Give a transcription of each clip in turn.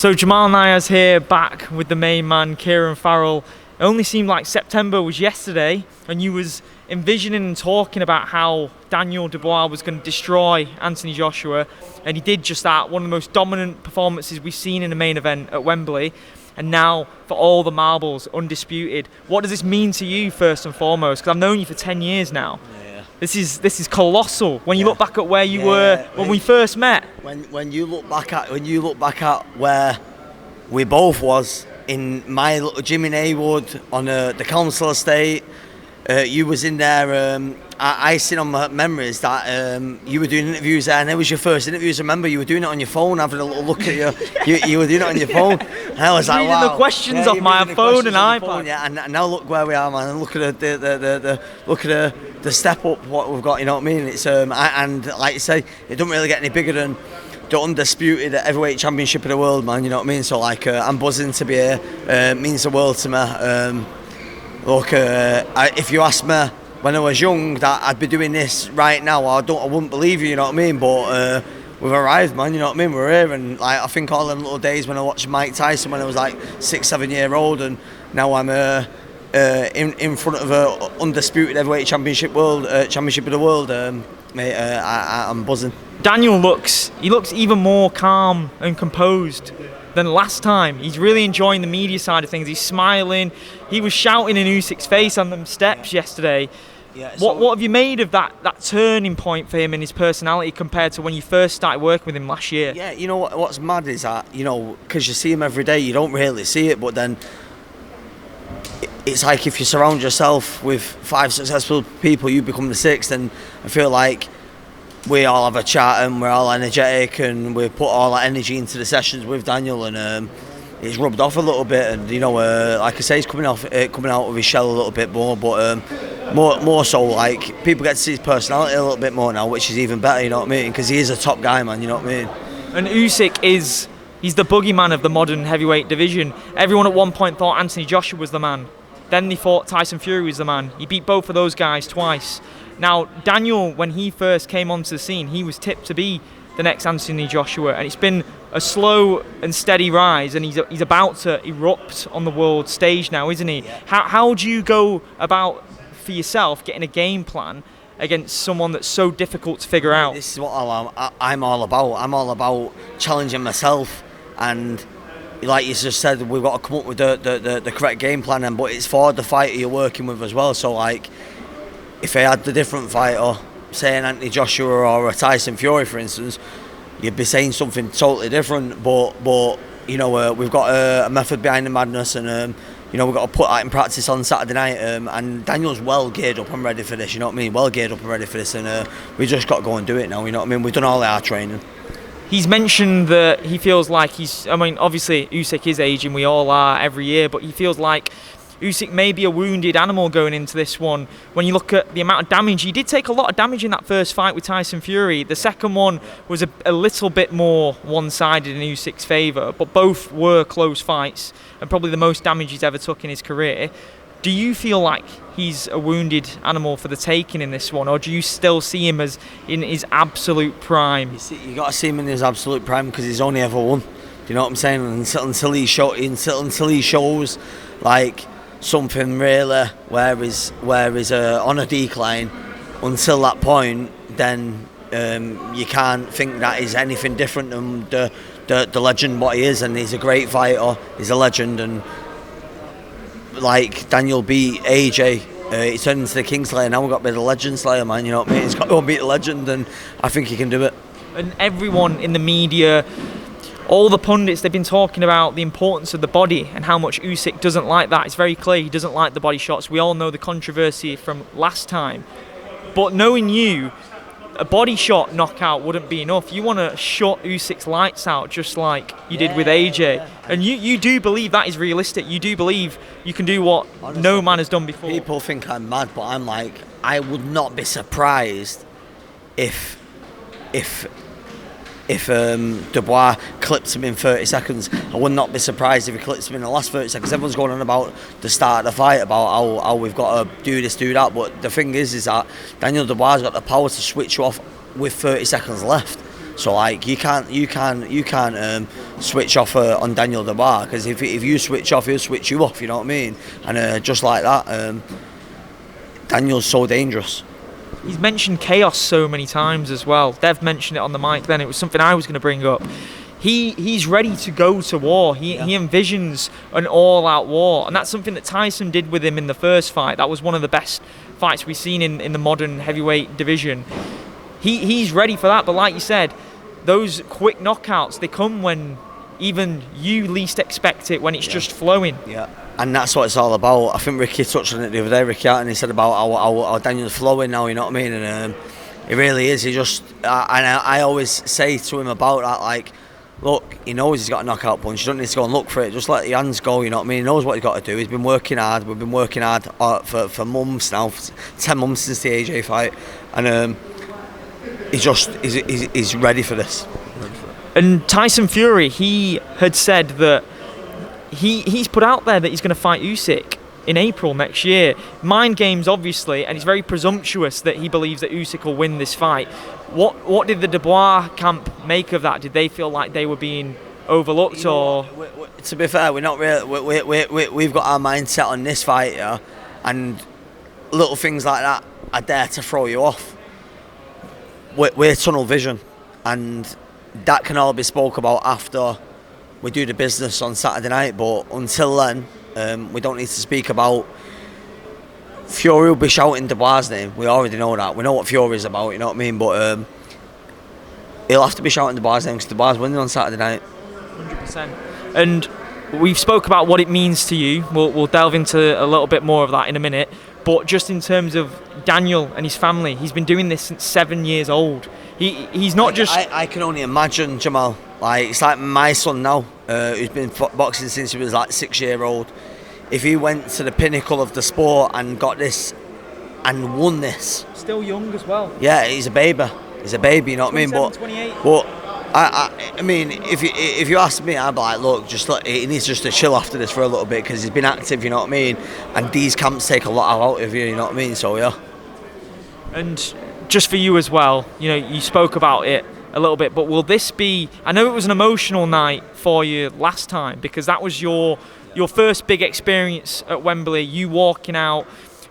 So Jamal Niaz here, back with the main man, Kieran Farrell. It only seemed like September was yesterday, and you was envisioning and talking about how Daniel Dubois was going to destroy Anthony Joshua, and he did just that. One of the most dominant performances we've seen in the main event at Wembley, and now for all the marbles, undisputed. What does this mean to you first and foremost? Because I've known you for 10 years now. This is colossal. When you look back at where you were when we first met. When you look back at where we both was in my little gym in Haywood on the council estate, you was in there. I seen on my memories that you were doing interviews there, and it was your first interviews. I remember you were doing it on your phone, having a little look at you were doing it on your phone. And I was like, reading wow. the questions off my phone and iPad. And now look where we are, man. And look at the step up what we've got. You know what I mean? It's and like you say, it doesn't really get any bigger than the undisputed heavyweight championship of the world, man. You know what I mean? So like, I'm buzzing to be here. Means the world to me. Look, if you ask me when I was young that I'd be doing this right now, I wouldn't believe you know what I mean? But we've arrived, man, you know what I mean? We're here, and like I think all them little days when I watched Mike Tyson when I was like 6-7 years old, and now I'm in front of a undisputed heavyweight championship of the world. Mate, I'm buzzing. Daniel looks even more calm and composed than last time. He's really enjoying the media side of things. He's smiling. He was shouting in Usyk's face on them steps yesterday. Yeah, so what have you made of that turning point for him in his personality compared to when you first started working with him last year? Yeah, you know what's mad is that, you know, because you see him every day, you don't really see it, but then it's like if you surround yourself with 5 successful people, you become the 6th, and I feel like we all have a chat and we're all energetic and we put all that energy into the sessions with Daniel, and it's rubbed off a little bit, and you know, like I say, he's coming out of his shell a little bit more, but more so like people get to see his personality a little bit more now, which is even better, you know what I mean, because he is a top guy, man, you know what I mean. And Usyk he's the boogeyman of the modern heavyweight division. Everyone at one point thought Anthony Joshua was the man. Then they thought Tyson Fury was the man. He beat both of those guys twice. Now, Daniel, when he first came onto the scene, he was tipped to be the next Anthony Joshua, and it's been a slow and steady rise, and he's about to erupt on the world stage now, isn't he? Yeah. How do you go about, for yourself, getting a game plan against someone that's so difficult to figure out? This is what I'm all about. I'm all about challenging myself, and like you just said, we've got to come up with the correct game plan, but it's for the fighter you're working with as well. So like, if I had the different fighter, say an Anthony Joshua or a Tyson Fury, for instance, you'd be saying something totally different. But you know, we've got a method behind the madness, and you know, we've got to put that in practice on Saturday night. And Daniel's well geared up and ready for this. You know what I mean? Well geared up and ready for this, and we just got to go and do it now. You know what I mean? We've done all our training. He's mentioned that he feels like obviously Usyk is aging, we all are every year, but he feels like Usyk may be a wounded animal going into this one. When you look at the amount of damage, he did take a lot of damage in that first fight with Tyson Fury. The second one was a little bit more one-sided in Usyk's favour, but both were close fights and probably the most damage he's ever took in his career. Do you feel like he's a wounded animal for the taking in this one, or do you still see him as in his absolute prime? You got to see him in his absolute prime because he's only ever won. Do you know what I'm saying? Until he shows like something really where he's on a decline, until that point, then you can't think that he's anything different than the legend what he is, and he's a great fighter. He's a legend, and like Daniel beat AJ, he turned into the Kingslayer. Now we've got to be the Legend Slayer, man. You know what I mean? He's got to go and beat the legend, and I think he can do it. And everyone in the media, all the pundits, they've been talking about the importance of the body and how much Usyk doesn't like that. It's very clear he doesn't like the body shots. We all know the controversy from last time. But knowing you, a body shot knockout wouldn't be enough. You want to shut Usyk's lights out just like you did with AJ. Yeah. And you do believe that is realistic. You do believe you can do what honestly, no man has done before. People think I'm mad, but I'm like, I would not be surprised if Dubois clips him in 30 seconds. I would not be surprised if he clips him in the last 30 seconds. Everyone's going on about the start of the fight, about how we've got to do this, do that. But the thing is that Daniel Dubois has got the power to switch you off with 30 seconds left. So like you can't switch off on Daniel Dubois, because if you switch off, he'll switch you off. You know what I mean? And just like that, Daniel's so dangerous. He's mentioned chaos so many times as well. Dev mentioned it on the mic then. It was something I was going to bring up. He's ready to go to war. He envisions an all-out war, and that's something that Tyson did with him in the first fight. That was one of the best fights we've seen in the modern heavyweight division. He's ready for that, but like you said, those quick knockouts, they come when even you least expect it, when it's just flowing. Yeah, and that's what it's all about. I think Ricky touched on it the other day, Ricky, and he said about how Daniel's flowing now, you know what I mean? And it really is. He just, and I always say to him about that, like, look, he knows he's got a knockout punch. You don't need to go and look for it. Just let the hands go, you know what I mean? He knows what he's got to do. He's been working hard. We've been working hard for months now, 10 months since the AJ fight. And he's ready for this. And Tyson Fury, he had said that he's put out there that he's going to fight Usyk in April next year. Mind games, obviously, and it's very presumptuous that he believes that Usyk will win this fight. What did the Dubois camp make of that? Did they feel like they were being overlooked, or? To be fair, we're not really. We've got our mindset on this fight, yeah, and little things like that are there to throw you off. We're tunnel vision, and that can all be spoke about after we do the business on Saturday night. But until then, we don't need to speak about. Fury will be shouting Dubois' name. We already know that. We know what Fury's about, you know what I mean? But he'll have to be shouting Dubois' name, because Dubois winning on Saturday night. 100%. And we've spoke about what it means to you. We'll delve into a little bit more of that in a minute. But just in terms of Daniel and his family, he's been doing this since 7 years old. He's not just... I can only imagine, Jamal. Like, it's like my son now, who's been boxing since he was like 6 years old. If he went to the pinnacle of the sport and got this and won this. Still young as well. Yeah, he's a baby. He's a baby, you know what I mean? But 28. But I mean, if you ask me, I'd be like, look, he needs just to chill after this for a little bit, because he's been active, you know what I mean? And these camps take a lot out of you, you know what I mean? So yeah. And just for you as well, you know, you spoke about it a little bit, but will this be? I know it was an emotional night for you last time, because that was your first big experience at Wembley. You walking out,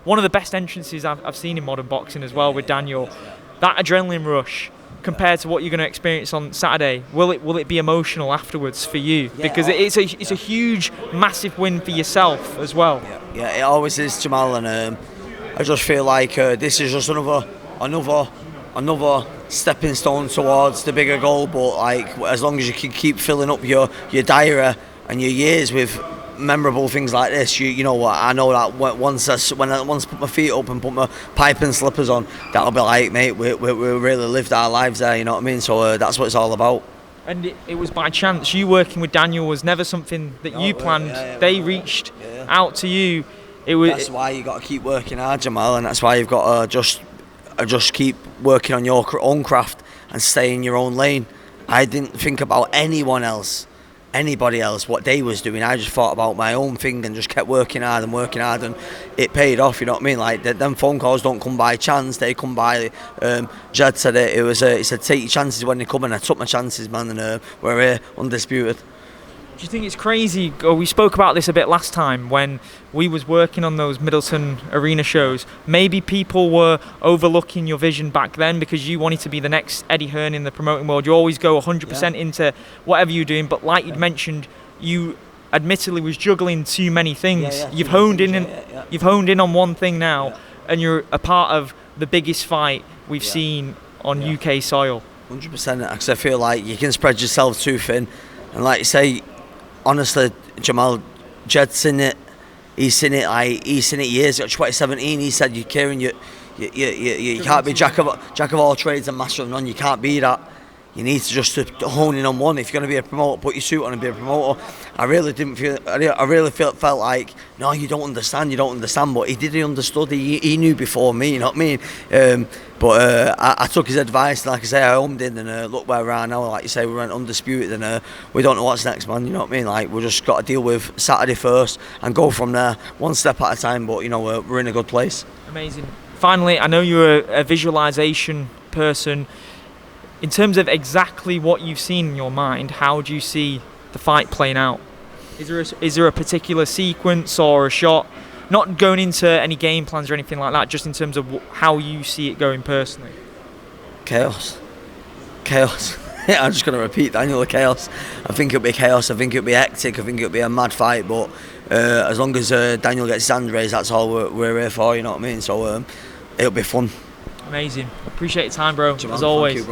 one of the best entrances I've seen in modern boxing as well with Daniel. That adrenaline rush compared to what you're going to experience on Saturday, will it be emotional afterwards for you? Because it's a huge, massive win for yourself as well. Yeah, it always is, Jamal, and I just feel like this is just another stepping stone towards the bigger goal. But like, as long as you can keep filling up your diary and your years with memorable things like this, you know what, I know that once I put my feet up and put my pipe and slippers on, that'll be like, mate, we really lived our lives there, you know what I mean? So that's what it's all about. And it was by chance. You working with Daniel was never something that you planned. They reached out to you. That's why you got to keep working hard, Jamal, and that's why you've got to just keep working on your own craft and stay in your own lane. I didn't think about anybody else, what they was doing. I just thought about my own thing and just kept working hard, and it paid off, you know what I mean? Like, them phone calls don't come by chance, they come by. Jed said he said take your chances when they come, and I took my chances, man, and we're here, undisputed. Do you think it's crazy? We spoke about this a bit last time when we was working on those Middleton arena shows. Maybe people were overlooking your vision back then because you wanted to be the next Eddie Hearn in the promoting world. You always go 100% into whatever you're doing, but like you'd mentioned, you admittedly was juggling too many things. You've honed in on one thing now, and you're a part of the biggest fight we've seen on UK soil. 100%, because I feel like you can spread yourself too thin, and like you say, honestly, Jamal, Jed's seen it. He's seen it years ago. 2017, he said, Kieran, you can't be jack of all trades and master of none. You can't be that. You need to just hone in on one. If you're going to be a promoter, put your suit on and be a promoter. I really felt like, no, you don't understand. But he understood. He knew before me, you know what I mean? But I took his advice, and like I say, I homed in, and look where we are now. Like you say, we went undisputed, and we don't know what's next, man. You know what I mean? Like, we just got to deal with Saturday first and go from there, one step at a time. But you know, we're in a good place. Amazing. Finally, I know you're a visualization person. In terms of exactly what you've seen in your mind, how do you see the fight playing out? Is there a particular sequence or a shot? Not going into any game plans or anything like that, just in terms of how you see it going personally. Chaos. Yeah, I'm just going to repeat Daniel, chaos. I think it'll be chaos. I think it'll be hectic. I think it'll be a mad fight. But as long as Daniel gets his hand raised, that's all we're here for. You know what I mean? So it'll be fun. Amazing. Appreciate your time, bro. Jamal, as always. Thank you, bro.